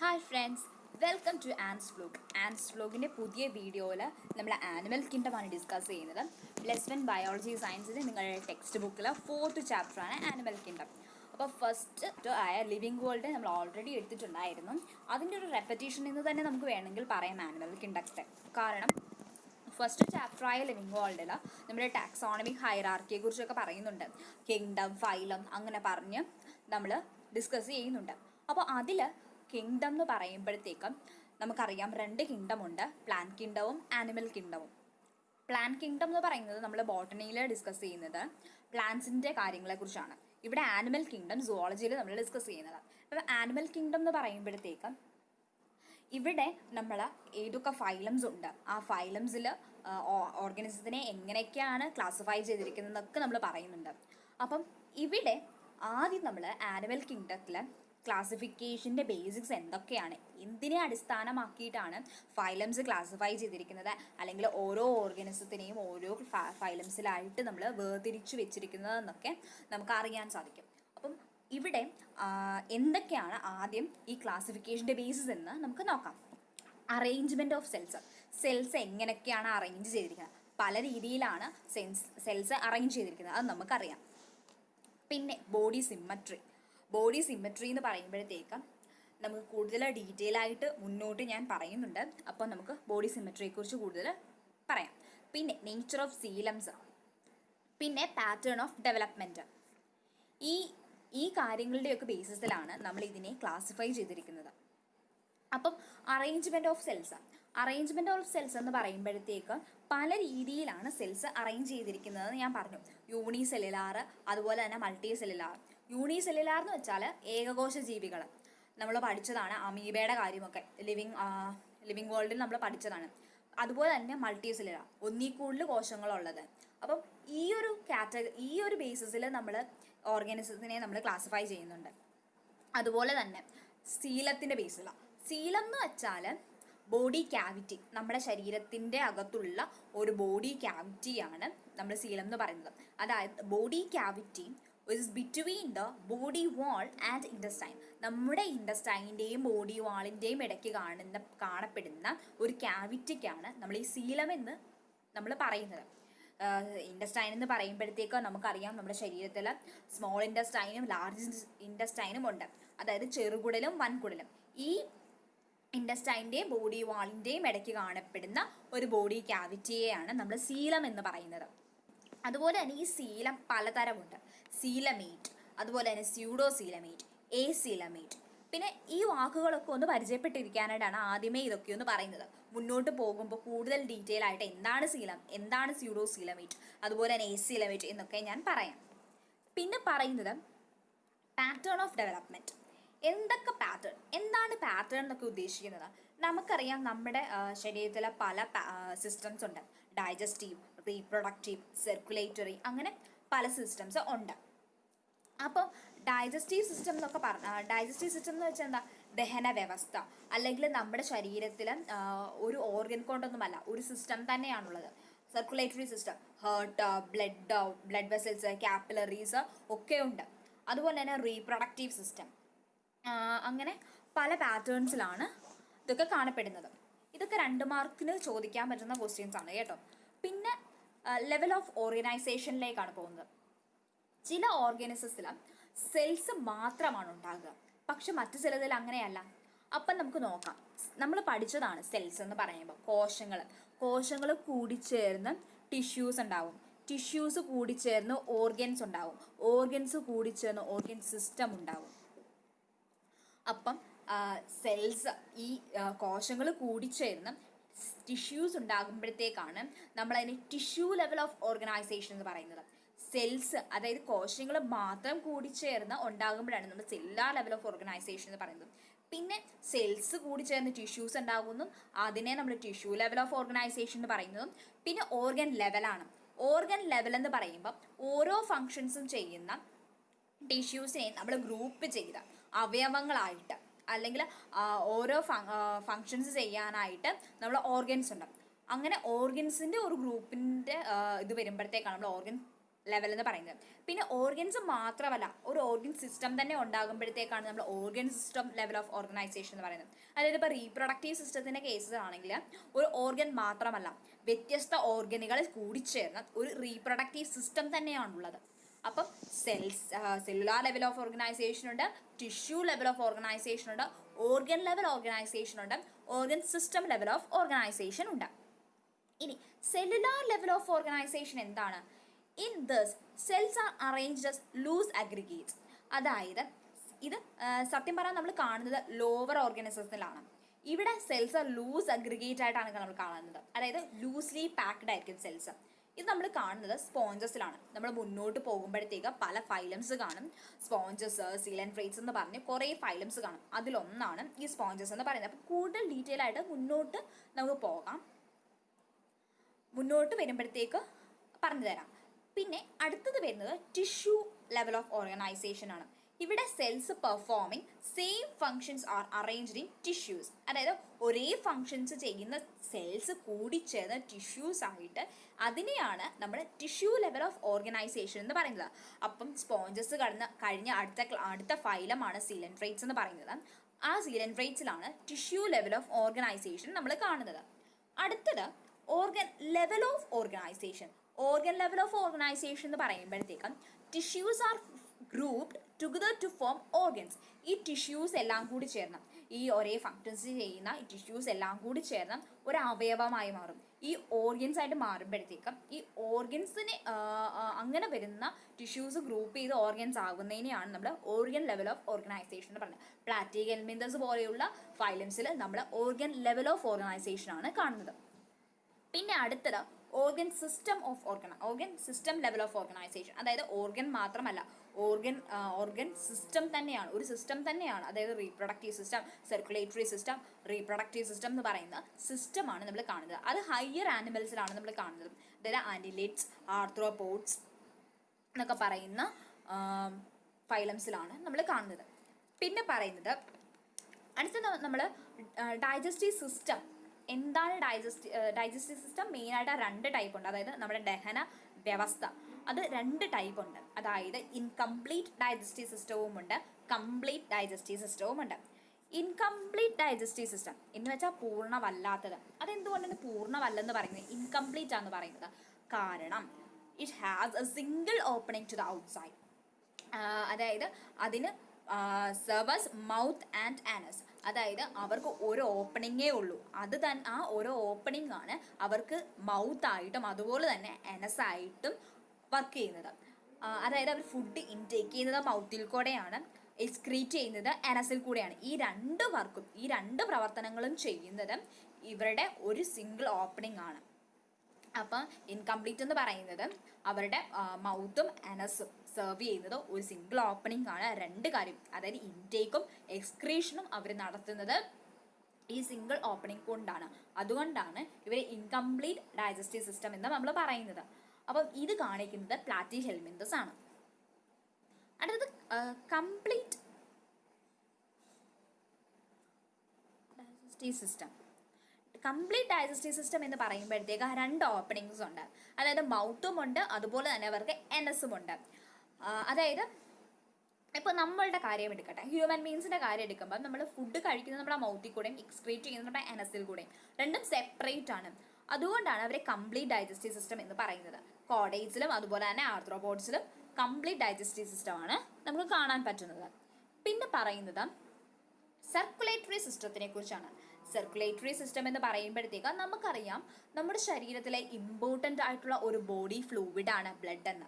Hi friends, welcome to Ann's vlog. Ann's വ്ലോഗിൻ്റെ പുതിയ വീഡിയോയിൽ നമ്മൾ ആനിമൽ കിങ്ഡമാണ് ഡിസ്കസ് ചെയ്യുന്നത്. +1 ബയോളജി സയൻസിന് നിങ്ങളുടെ ടെക്സ്റ്റ് ബുക്കിൽ 4th ചാപ്റ്ററാണ് ആനിമൽ കിങ്ഡം. അപ്പോൾ ഫസ്റ്റ് ആയ ലിവിങ് വേൾഡ് നമ്മൾ ഓൾറെഡി എടുത്തിട്ടുണ്ടായിരുന്നു. അതിൻ്റെ ഒരു റെപ്പറ്റീഷൻ എന്ന് തന്നെ നമുക്ക് വേണമെങ്കിൽ പറയാം ആനിമൽ കിങ്ഡത്തെ. കാരണം ഫസ്റ്റ് ചാപ്റ്ററായ ലിവിങ് വേൾഡിൽ നമ്മുടെ ടാക്സോണമിക് ഹൈറാർക്കിയെ കുറിച്ചൊക്കെ പറയുന്നുണ്ട്. കിങ്ഡം, ഫൈലം അങ്ങനെ പറഞ്ഞ് നമ്മൾ ഡിസ്കസ് ചെയ്യുന്നുണ്ട്. അപ്പോൾ അതിൽ കിങ്ഡം എന്ന് പറയുമ്പോഴത്തേക്കും നമുക്കറിയാം 2 കിങ്ഡം ഉണ്ട്, പ്ലാന്റ് കിങ്ഡവും ആനിമൽ കിങ്ഡവും. പ്ലാന്റ് കിങ്ഡം എന്ന് പറയുന്നത് നമ്മൾ ബോട്ടണിയിൽ ഡിസ്കസ് ചെയ്യുന്നത് പ്ലാന്റ്സിൻ്റെ കാര്യങ്ങളെക്കുറിച്ചാണ്. ഇവിടെ ആനിമൽ കിങ്ഡം സുവോളജിയിൽ നമ്മൾ ഡിസ്കസ് ചെയ്യുന്നത്. അപ്പോൾ ആനിമൽ കിങ്ഡം എന്ന് പറയുമ്പോഴത്തേക്കും ഇവിടെ നമ്മൾ ഏതൊക്കെ ഫൈലംസ് ഉണ്ട്, ആ ഫൈലംസിൽ ഓർഗാനിസത്തിനെ എങ്ങനെയൊക്കെയാണ് ക്ലാസിഫൈ ചെയ്തിരിക്കുന്നതെന്നൊക്കെ നമ്മൾ പറയുന്നുണ്ട്. അപ്പം ഇവിടെ ആദ്യം നമ്മൾ ആനിമൽ കിങ്ഡത്തിൽ ക്ലാസിഫിക്കേഷൻ്റെ ബേസിക്സ് എന്തൊക്കെയാണ്, എന്തിനെ അടിസ്ഥാനമാക്കിയിട്ടാണ് ഫൈലംസ് ക്ലാസിഫൈ ചെയ്തിരിക്കുന്നത്, അല്ലെങ്കിൽ ഓരോ ഓർഗാനിസത്തിനെയും ഓരോ ഫൈലംസിലായിട്ട് നമ്മൾ വേർതിരിച്ചു വെച്ചിരിക്കുന്നതെന്നൊക്കെ നമുക്ക് അറിയാൻ സാധിക്കും. അപ്പം ഇവിടെ എന്തൊക്കെയാണ് ആദ്യം ഈ ക്ലാസിഫിക്കേഷൻ്റെ ബേസിസ് എന്ന് നമുക്ക് നോക്കാം. അറേഞ്ച്മെൻറ്റ് ഓഫ് സെൽസ് എങ്ങനെയൊക്കെയാണ് അറേഞ്ച് ചെയ്തിരിക്കുന്നത്, പല രീതിയിലാണ് സെൽസ് അറേഞ്ച് ചെയ്തിരിക്കുന്നത്, അത് നമുക്കറിയാം. പിന്നെ ബോഡി സിമ്മട്രി എന്ന് പറയുമ്പോഴത്തേക്കും നമുക്ക് കൂടുതൽ ഡീറ്റെയിൽ ആയിട്ട് മുന്നോട്ട് ഞാൻ പറയുന്നുണ്ട്. അപ്പോൾ നമുക്ക് ബോഡി സിമ്മട്രിയെക്കുറിച്ച് കൂടുതൽ പറയാം. പിന്നെ നേച്ചർ ഓഫ് സീലംസ്, പിന്നെ പാറ്റേൺ ഓഫ് ഡെവലപ്മെൻറ്റ്, ഈ കാര്യങ്ങളുടെയൊക്കെ ബേസിസിലാണ് നമ്മൾ ഇതിനെ ക്ലാസിഫൈ ചെയ്തിരിക്കുന്നത്. അപ്പം അറേഞ്ച്മെൻറ്റ് ഓഫ് സെൽസ് എന്ന് പറയുമ്പോഴത്തേക്ക് പല രീതിയിലാണ് സെൽസ് അറേഞ്ച് ചെയ്തിരിക്കുന്നത് ഞാൻ പറഞ്ഞു. യൂണിസെല്ലുലാർ, അതുപോലെ തന്നെ മൾട്ടി സെല്ലുലാർ. യൂണിസെല്ലുലാർ എന്ന് വെച്ചാൽ ഏകകോശ ജീവികൾ, നമ്മൾ പഠിച്ചതാണ്. അമീബയുടെ കാര്യമൊക്കെ ലിവിങ് വേൾഡിൽ നമ്മൾ പഠിച്ചതാണ്. അതുപോലെ തന്നെ മൾട്ടി സെല്ലുലാർ, ഒന്നിൽ കൂടുതൽ കോശങ്ങളുള്ളത്. അപ്പം ഈ ഒരു ബേസിസിൽ നമ്മൾ ഓർഗാനിസത്തിനെ നമ്മൾ ക്ലാസിഫൈ ചെയ്യുന്നുണ്ട്. അതുപോലെ തന്നെ സീലത്തിൻ്റെ ബേസിലാണ്. സീലം എന്ന് വെച്ചാൽ ബോഡി ക്യാവിറ്റി, നമ്മുടെ ശരീരത്തിൻ്റെ അകത്തുള്ള ഒരു ബോഡി ക്യാവിറ്റിയാണ് നമ്മൾ സീലം എന്ന് പറയുന്നത്. അതായത് body cavity is between the body wall and intestine. നമ്മുടെ ഇൻറ്റസ്റ്റൈൻ്റെയും ബോഡി വാളിൻ്റെയും ഇടയ്ക്ക് കാണപ്പെടുന്ന ഒരു ക്യാവിറ്റിക്കാണ് നമ്മൾ ഈ സീലം എന്ന് നമ്മൾ പറയുന്നത്. ഇൻറ്റസ്റ്റൈൻ എന്ന് പറയുമ്പോഴത്തേക്ക് നമുക്കറിയാം നമ്മുടെ ശരീരത്തിൽ സ്മോൾ ഇൻറ്റസ്റ്റൈനും ലാർജ് ഇൻറ്റസ്റ്റൈനും ഉണ്ട്. അതായത് ചെറുകുടലും വൻകുടലും. ഈ ഇൻറ്റസ്റ്റൈൻ്റെയും ബോഡി വാളിൻ്റെയും ഇടയ്ക്ക് കാണപ്പെടുന്ന ഒരു ബോഡി ക്യാവിറ്റിയെയാണ് നമ്മൾ സീലം എന്ന് പറയുന്നത്. അതുപോലെ തന്നെ ഈ സീലം പലതരമുണ്ട്. സീലമേറ്റ്, അതുപോലെ തന്നെ സ്യൂഡോസീലമേറ്റ്, സീലമേറ്റ്. പിന്നെ ഈ വാക്കുകളൊക്കെ ഒന്ന് പരിചയപ്പെട്ടിരിക്കാനായിട്ടാണ് ആദ്യമേ ഇതൊക്കെ ഒന്ന് പറയുന്നത്. മുന്നോട്ട് പോകുമ്പോൾ കൂടുതൽ ഡീറ്റെയിൽ ആയിട്ട് എന്താണ് സീലം, എന്താണ് സ്യൂഡോസീലമേറ്റ്, അതുപോലെ തന്നെ സീലമേറ്റ് എന്നൊക്കെ ഞാൻ പറയാം. പിന്നെ പറയുന്നത് പാറ്റേൺ ഓഫ് ഡെവലപ്മെൻറ്റ്. എന്താണ് പാറ്റേൺ എന്നൊക്കെ ഉദ്ദേശിക്കുന്നത്? നമുക്കറിയാം നമ്മുടെ ശരീരത്തിലെ പല സിസ്റ്റംസ് ഉണ്ട്. ഡൈജസ്റ്റീവ്, റീപ്രൊഡക്റ്റീവ്, സർക്കുലേറ്ററി, അങ്ങനെ പല സിസ്റ്റംസ് ഉണ്ട്. അപ്പം ഡൈജസ്റ്റീവ് സിസ്റ്റം എന്ന് വെച്ചാൽ എന്താ? ദഹന വ്യവസ്ഥ, അല്ലെങ്കിൽ നമ്മുടെ ശരീരത്തിൽ ഒരു ഓർഗൻ കൊണ്ടൊന്നുമല്ല, ഒരു സിസ്റ്റം തന്നെയാണുള്ളത്. Circulatory system, heart, blood vessels, capillaries ഒക്കെ ഉണ്ട്. അതുപോലെ തന്നെ റീപ്രൊഡക്റ്റീവ് സിസ്റ്റം. അങ്ങനെ പല പാറ്റേൺസിലാണ് ഇതൊക്കെ കാണപ്പെടുന്നത്. ഇതൊക്കെ 2 മാർക്കിന് ചോദിക്കാൻ പറ്റുന്ന ക്വസ്റ്റ്യൻസ് ആണ് കേട്ടോ. പിന്നെ ലെവൽ ഓഫ് ഓർഗനൈസേഷനിലേക്കാണ് പോകുന്നത്. ചില ഓർഗാനിസത്തിൽ സെൽസ് മാത്രമാണ് ഉണ്ടാകുക, പക്ഷെ മറ്റു ചിലതിൽ അങ്ങനെയല്ല. അപ്പം നമുക്ക് നോക്കാം. നമ്മൾ പഠിച്ചതാണ് സെൽസ് എന്ന് പറയുമ്പോൾ കോശങ്ങൾ കൂടിച്ചേർന്ന് ടിഷ്യൂസ് ഉണ്ടാവും, ടിഷ്യൂസ് കൂടിച്ചേർന്ന് ഓർഗൻസ് ഉണ്ടാവും, ഓർഗൻസ് കൂടിച്ചേർന്ന് ഓർഗൻ സിസ്റ്റം ഉണ്ടാവും. അപ്പം സെൽസ്, ഈ കോശങ്ങൾ കൂടിച്ചേർന്ന് ടിഷ്യൂസ് ഉണ്ടാകുമ്പോഴത്തേക്കാണ് നമ്മളതിന് ടിഷ്യൂ ലെവൽ ഓഫ് ഓർഗനൈസേഷൻ എന്ന് പറയുന്നത്. സെൽസ്, അതായത് കോശങ്ങൾ മാത്രം കൂടിച്ചേർന്ന് ഉണ്ടാകുമ്പോഴാണ് നമ്മൾ സെല്ലുലാർ ലെവൽ ഓഫ് ഓർഗനൈസേഷൻ എന്ന് പറയുന്നത്. പിന്നെ സെൽസ് കൂടിച്ചേർന്ന് ടിഷ്യൂസ് ഉണ്ടാകുന്നതും അതിനെ നമ്മൾ ടിഷ്യൂ ലെവൽ ഓഫ് ഓർഗനൈസേഷൻ എന്ന് പറയുന്നതും. പിന്നെ ഓർഗൻ ലെവലാണ്. ഓർഗൻ ലെവൽ എന്ന് പറയുമ്പോൾ ഓരോ ഫങ്ഷൻസും ചെയ്യുന്ന ടിഷ്യൂസിനെ നമ്മൾ ഗ്രൂപ്പ് ചെയ്ത അവയവങ്ങളായിട്ട്, അല്ലെങ്കിൽ ഓരോ ഫങ്ഷൻസ് ചെയ്യാനായിട്ട് നമ്മൾ ഓർഗൻസ് ഉണ്ട്. അങ്ങനെ ഓർഗൻസിൻ്റെ ഒരു ഗ്രൂപ്പിൻ്റെ ഇത് വരുമ്പോഴത്തേക്കാണ് നമ്മൾ ഓർഗൻ ലെവൽ എന്ന് പറയുന്നത്. പിന്നെ ഓർഗൻസ് മാത്രമല്ല, ഒരു ഓർഗൻ സിസ്റ്റം തന്നെ ഉണ്ടാകുമ്പോഴത്തേക്കാണ് നമ്മൾ organ system level of organisation എന്ന് പറയുന്നത്. അതായത് ഇപ്പോൾ റീപ്രൊഡക്റ്റീവ് സിസ്റ്റത്തിൻ്റെ കേസസ് ആണെങ്കിൽ ഒരു ഓർഗൻ മാത്രമല്ല, വ്യത്യസ്ത ഓർഗനുകൾ കൂടിച്ചേർന്ന ഒരു റീപ്രൊഡക്റ്റീവ് സിസ്റ്റം തന്നെയാണുള്ളത്. അപ്പം സെല്ലുലാർ ലെവൽ ഓഫ് ഓർഗനൈസേഷൻ ഉണ്ട്, ടിഷ്യൂ ലെവൽ ഓഫ് ഓർഗനൈസേഷൻ ഉണ്ട്, ഓർഗൻ ലെവൽ ഓർഗനൈസേഷൻ ഉണ്ട്, organ system level of organisation ഉണ്ട്. ഇനി സെല്ലുലാർ ലെവൽ ഓഫ് ഓർഗനൈസേഷൻ എന്താണ്? In this cells are arranged as loose aggregates. അതായത് ഇത് സത്യം പറഞ്ഞാൽ നമ്മൾ കാണുന്നത് ലോവർ ഓർഗനിസത്തിലാണ്. ഇവിടെ സെൽസ് ലൂസ് അഗ്രിഗേറ്റ് ആയിട്ടാണ് നമ്മൾ കാണുന്നത്. അതായത് ലൂസ്ലി പാക്ഡ് ആയിരിക്കും സെൽസ്. ഇത് നമ്മൾ കാണുന്നത് സ്പോഞ്ചസിലാണ്. നമ്മൾ മുന്നോട്ട് പോകുമ്പോഴത്തേക്ക് പല ഫൈലംസ് കാണും. സ്പോഞ്ചസ്, സീലൻട്രേറ്റ്സ് എന്ന് പറഞ്ഞ് കുറേ ഫൈലംസ് കാണും. അതിലൊന്നാണ് ഈ സ്പോഞ്ചസ് എന്ന് പറയുന്നത്. അപ്പോൾ കൂടുതൽ ഡീറ്റെയിൽ ആയിട്ട് മുന്നോട്ട് നമുക്ക് പോകാം. മുന്നോട്ട് വരുമ്പോഴത്തേക്ക് പറഞ്ഞു തരാം. പിന്നെ അടുത്തത് വരുന്നത് ടിഷ്യൂ ലെവൽ ഓഫ് ഓർഗനൈസേഷൻ ആണ്. ഇവിടെ cells performing same functions are arranged in tissues. അതായത് ഒരേ ഫങ്ഷൻസ് ചെയ്യുന്ന സെൽസ് കൂടിച്ചേർന്ന ടിഷ്യൂസ് ആയിട്ട് നമ്മൾ ടിഷ്യൂ ലെവൽ ഓഫ് ഓർഗനൈസേഷൻ എന്ന് പറയുന്നത്. അപ്പം സ്പോഞ്ചസ് കഴിഞ്ഞ അടുത്ത ഫൈലമാണ് സീലൻട്രേറ്റ്സ് എന്ന് പറയുന്നത്. ആ സീലൻട്രേറ്റ്സിലാണ് ടിഷ്യൂ ലെവൽ ഓഫ് ഓർഗനൈസേഷൻ നമ്മൾ കാണുന്നത്. അടുത്തത് organ level of organisation. Organ level of organisation എന്ന് പറയുമ്പോഴത്തേക്കും tissues are grouped together to form organs. ഈ ടിഷ്യൂസ് എല്ലാം കൂടി ചേർന്ന്, ഈ ഒരേ ഫങ്ഷൻസ് ചെയ്യുന്ന ഈ ടിഷ്യൂസ് എല്ലാം കൂടി ചേർന്ന് ഒരു അവയവമായി മാറും. ഈ ഓർഗൻസ് ആയിട്ട് മാറുമ്പോഴത്തേക്കും ഈ ഓർഗൻസിന് അങ്ങനെ വരുന്ന ടിഷ്യൂസ് ഗ്രൂപ്പ് ചെയ്ത് ഓർഗൻസ് ആകുന്നതിനെയാണ് നമ്മൾ ഓർഗൻ ലെവൽ ഓഫ് ഓർഗനൈസേഷൻ എന്ന് പറയുന്നത്. പ്ലാറ്റിഹെൽമിന്തസ് പോലെയുള്ള ഫൈലംസിൽ നമ്മൾ ഓർഗൻ ലെവൽ ഓഫ് ഓർഗനൈസേഷൻ ആണ് കാണുന്നത്. പിന്നെ അടുത്തത് organ system level of organisation. അതായത് ഓർഗൻ മാത്രമല്ല, ഓർഗൻ സിസ്റ്റം തന്നെയാണ്, ഒരു സിസ്റ്റം തന്നെയാണ്. അതായത് reproductive system, circulatory system, reproductive system എന്ന് പറയുന്ന സിസ്റ്റമാണ് നമ്മൾ കാണുന്നത്. അത് ഹയർ ആനിമൽസിലാണ് നമ്മൾ കാണുന്നത്. അതായത് ആനിലിഡ്സ്, ആർത്രോപോഡ്സ് എന്നൊക്കെ പറയുന്ന ഫൈലംസിലാണ് നമ്മൾ കാണുന്നത്. പിന്നെ പറയുന്നത് അടുത്ത നമ്മൾ ഡൈജസ്റ്റീവ് സിസ്റ്റം. എന്താണ് ഡൈജസ്റ്റീവ് സിസ്റ്റം? മെയിനായിട്ട് 2 ടൈപ്പ് ഉണ്ട്. അതായത് നമ്മുടെ ദഹന വ്യവസ്ഥ അത് 2 ടൈപ്പ് ഉണ്ട്. അതായത് ഇൻകംപ്ലീറ്റ് ഡൈജസ്റ്റീവ് സിസ്റ്റവും ഉണ്ട്, കംപ്ലീറ്റ് ഡൈജസ്റ്റീവ് സിസ്റ്റവും ഉണ്ട്. ഇൻകംപ്ലീറ്റ് ഡൈജസ്റ്റീവ് സിസ്റ്റം എന്ന് വെച്ചാൽ പൂർണ്ണമല്ലാത്തത്. അതെന്തുകൊണ്ടാണ് പൂർണ്ണമല്ലെന്ന് പറയുന്നത്, ഇൻകംപ്ലീറ്റ് ആണെന്ന് പറയുന്നത്? കാരണം it has a single opening to the outside. അതായത് അതിന് സെർവസ്, മൗത്ത് ആൻഡ് ആനസ്. അതായത് അവർക്ക് ഒരു ഓപ്പണിങ്ങേ ഉള്ളൂ. ആ ഓരോ ഓപ്പണിംഗ് ആണ് അവർക്ക് മൗത്ത് ആയിട്ടും അതുപോലെ തന്നെ അനസായിട്ടും വർക്ക് ചെയ്യുന്നത്. അതായത് അവർ ഫുഡ് ഇൻടേക്ക് ചെയ്യുന്നത് മൗത്തിൽ കൂടെയാണ്, എക്സ്ക്രീറ്റ് ചെയ്യുന്നത് അനസിൽ കൂടെയാണ്. ഈ 2 പ്രവർത്തനങ്ങളും ചെയ്യുന്നത് ഇവരുടെ ഒരു സിംഗിൾ ഓപ്പണിംഗ് ആണ്. അപ്പം ഇൻകംപ്ലീറ്റ് എന്ന് പറയുന്നത് അവരുടെ മൗത്തും അനസും സെർവ് ചെയ്യുന്നത് ഒരു സിംഗിൾ ഓപ്പണിംഗ് ആണ്. 2 കാര്യം, അതായത് ഇൻടേക്കും എക്സ്ക്രീഷനും അവർ നടത്തുന്നത് ഈ സിംഗിൾ ഓപ്പണിംഗ് കൊണ്ടാണ്. അതുകൊണ്ടാണ് ഇവർ ഇൻകംപ്ലീറ്റ് ഡൈജസ്റ്റീവ് സിസ്റ്റം എന്ന് നമ്മൾ പറയുന്നത്. അപ്പം ഇത് കാണിക്കുന്നത് പ്ലാറ്റിഹെൽമിന്തസ് ആണ്. അടുത്തത് complete digestive system. Complete digestive system എന്ന് പറയുമ്പോഴത്തേക്ക് 2 ഓപ്പണിങ്സ് ഉണ്ട്. അതായത് മൗത്തും ഉണ്ട്, അതുപോലെ തന്നെ അവർക്ക് എനസും ഉണ്ട്. അതായത് ഇപ്പോൾ നമ്മളുടെ കാര്യം എടുക്കട്ടെ, ഹ്യൂമൻ ബീങ്സിൻ്റെ കാര്യം എടുക്കുമ്പോൾ നമ്മൾ ഫുഡ് കഴിക്കുന്നത് നമ്മുടെ മൗത്തിൽ കൂടെയും എക്സ്ക്രീറ്റ് ചെയ്യുന്നത് നമ്മുടെ എനസിൽ കൂടെയും. 2 സെപ്പറേറ്റ് ആണ്. അതുകൊണ്ടാണ് അവരെ കംപ്ലീറ്റ് ഡൈജസ്റ്റീവ് സിസ്റ്റം എന്ന് പറയുന്നത്. കോഡേറ്റ്സിലും അതുപോലെ തന്നെ ആർത്രോപോഡ്സിലും കംപ്ലീറ്റ് ഡൈജസ്റ്റീവ് സിസ്റ്റമാണ് നമുക്ക് കാണാൻ പറ്റുന്നത്. പിന്നെ പറയുന്നത് സർക്കുലേറ്ററി സിസ്റ്റത്തിനെ കുറിച്ചാണ്. സർക്കുലേറ്ററി സിസ്റ്റം എന്ന് പറയുമ്പോഴത്തേക്ക് നമുക്കറിയാം നമ്മുടെ ശരീരത്തിലെ ഇമ്പോർട്ടൻ്റ് ആയിട്ടുള്ള ഒരു ബോഡി ഫ്ലൂയിഡാണ് ബ്ലഡ് എന്ന്.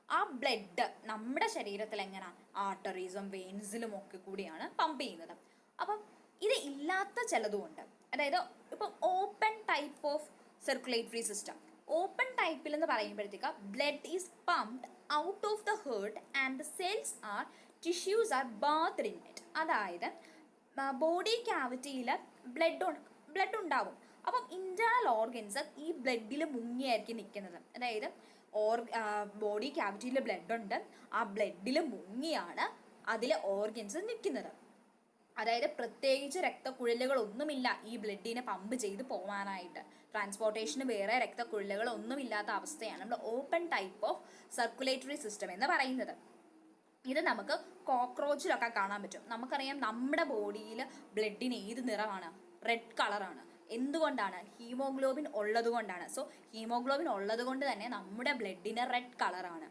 ആ ബ്ലഡ് നമ്മുടെ ശരീരത്തിൽ എങ്ങനെ ആർട്ടറീസും വെയിൻസിലും ഒക്കെ കൂടിയാണ് പമ്പ് ചെയ്യുന്നത്. അപ്പം ഇത് ഇല്ലാത്ത ചിലതുമുണ്ട്. അതായത് ഇപ്പം open type of circulatory system. Open ടൈപ്പിൽ എന്ന് പറയുമ്പോഴത്തേക്ക് blood is pumped out of the heart and the cells are tissues are bathed in it. അതായത് ബോഡി ക്യാവിറ്റിയിൽ ബ്ലഡ് ഉണ്ടാവും. അപ്പം ഇൻറ്റേർണൽ ഓർഗൻസ് ഈ ബ്ലഡിൽ മുങ്ങിയായിരിക്കും നിൽക്കുന്നത്. അതായത് ബോഡി ക്യാവിറ്റിയിൽ ബ്ലഡ് ഉണ്ട്, ആ ബ്ലഡിൽ മുങ്ങിയാണ് അതിലെ ഓർഗൻസ് നിൽക്കുന്നത്. അതായത് പ്രത്യേകിച്ച് രക്തക്കുഴലുകളൊന്നുമില്ല ഈ ബ്ലഡിനെ പമ്പ് ചെയ്ത് പോകാനായിട്ട്. ട്രാൻസ്പോർട്ടേഷന് വേറെ രക്തക്കുഴലുകളൊന്നുമില്ലാത്ത അവസ്ഥയാണ് നമ്മൾ open type of circulatory system എന്ന് പറയുന്നത്. ഇത് നമുക്ക് കോക്രോച്ചിലൊക്കെ കാണാൻ പറ്റും. നമുക്കറിയാം നമ്മുടെ ബോഡിയിൽ ബ്ലഡിന് ഏത് നിറമാണ്? റെഡ് കളറാണ്. എന്തുകൊണ്ടാണ്? ഹീമോഗ്ലോബിൻ ഉള്ളത് കൊണ്ടാണ്. സോ ഹീമോഗ്ലോബിൻ ഉള്ളത് കൊണ്ട് തന്നെ നമ്മുടെ ബ്ലഡിന് റെഡ് കളറാണ്.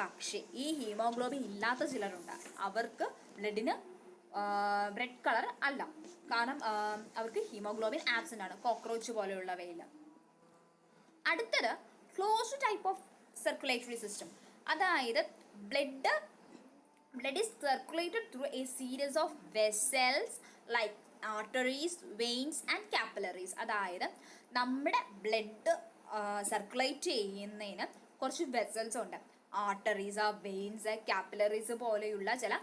പക്ഷേ ഈ ഹീമോഗ്ലോബിൻ ഇല്ലാത്ത ചിലരുണ്ട്, അവർക്ക് ബ്ലഡിന് റെഡ് കളർ അല്ല. കാരണം അവർക്ക് ഹീമോഗ്ലോബിൻ ആബ്സെൻ്റ് ആണ്, കോക്രോച്ച് പോലെയുള്ളവയിൽ. അടുത്തത് closed type of circulatory system. അതായത് blood is circulated through a series of vessels like arteries, veins and capillaries. അതായത് നമ്മുടെ ബ്ലഡ് സർക്കുലേറ്റ് ചെയ്യുന്നതിന് കുറച്ച് വെസൽസ് ഉണ്ട്. ആർട്ടറീസ്, വെയിൻസ്, കാപ്പിലറീസ് പോലെയുള്ള ചില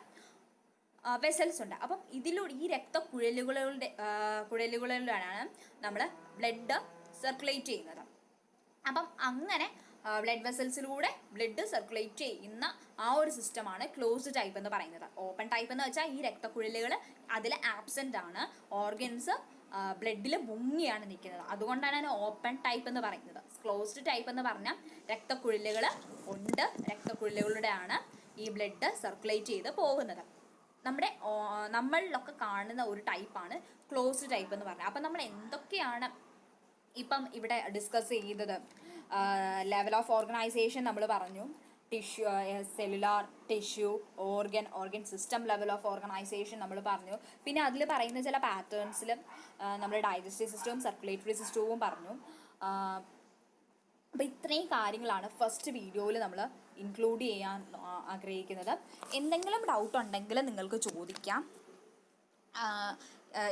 വെസൽസ് ഉണ്ട്. അപ്പം ഇതിലൂടെ ഈ കുഴലുകളിലാണ് നമ്മൾ ബ്ലഡ് സർക്കുലേറ്റ് ചെയ്യുന്നത്. അപ്പം അങ്ങനെ ബ്ലഡ് വെസൽസിലൂടെ ബ്ലഡ് സർക്കുലേറ്റ് ചെയ്യുന്ന ആ ഒരു സിസ്റ്റമാണ് ക്ലോസ്ഡ് ടൈപ്പ് എന്ന് പറയുന്നത്. ഓപ്പൺ ടൈപ്പ് എന്ന് വെച്ചാൽ ഈ രക്തക്കുഴലുകൾ അതിൽ ആബ്സെൻ്റ് ആണ്, ഓർഗൻസ് ബ്ലഡിൽ മുങ്ങിയാണ് നിൽക്കുന്നത്. അതുകൊണ്ടാണ് അതിന് ഓപ്പൺ ടൈപ്പ് എന്ന് പറയുന്നത്. ക്ലോസ്ഡ് ടൈപ്പ് എന്ന് പറഞ്ഞാൽ രക്തക്കുഴലുകൾ ഉണ്ട്, രക്തക്കുഴലുകളുടെയാണ് ഈ ബ്ലഡ് സർക്കുലേറ്റ് ചെയ്ത് പോകുന്നത്. നമ്മളിലൊക്കെ കാണുന്ന ഒരു ടൈപ്പാണ് ക്ലോസ്ഡ് ടൈപ്പ് എന്ന് പറഞ്ഞാൽ. അപ്പം നമ്മൾ എന്തൊക്കെയാണ് ഇപ്പം ഇവിടെ ഡിസ്കസ് ചെയ്തത്? ലെവൽ ഓഫ് ഓർഗനൈസേഷൻ നമ്മൾ പറഞ്ഞു, tissue, cellular, tissue, organ system level of organisation നമ്മൾ പറഞ്ഞു. പിന്നെ അതിൽ പറയുന്ന ചില പാറ്റേൺസിൽ നമ്മൾ ഡൈജസ്റ്റീവ് സിസ്റ്റവും സർക്കുലേറ്ററി സിസ്റ്റവും പറഞ്ഞു. അപ്പോൾ ഇത്രയും കാര്യങ്ങളാണ് ഫസ്റ്റ് വീഡിയോയിൽ നമ്മൾ ഇൻക്ലൂഡ് ചെയ്യാൻ ആഗ്രഹിക്കുന്നത്. എന്തെങ്കിലും ഡൗട്ട് ഉണ്ടെങ്കിൽ നിങ്ങൾക്ക് ചോദിക്കാം.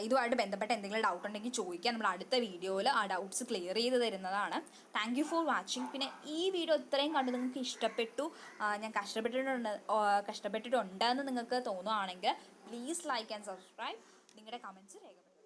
ഇതുമായിട്ട് ബന്ധപ്പെട്ട എന്തെങ്കിലും ഡൗട്ട് ഉണ്ടെങ്കിൽ ചോദിക്കാം. നമ്മൾ അടുത്ത വീഡിയോയിൽ ആ ഡൗട്ട്സ് ക്ലിയർ ചെയ്ത് തരുന്നതാണ്. Thank you for watching. പിന്നെ ഈ വീഡിയോ ഇത്രയും കണ്ട് നിങ്ങൾക്ക് ഇഷ്ടപ്പെട്ടു, ഞാൻ കഷ്ടപ്പെട്ടിട്ടുണ്ടെന്ന് നിങ്ങൾക്ക് തോന്നുകയാണെങ്കിൽ പ്ലീസ് ലൈക്ക് ആൻഡ് സബ്സ്ക്രൈബ്. നിങ്ങളുടെ കമൻറ്റ്സ് രേഖപ്പെടുത്തുക.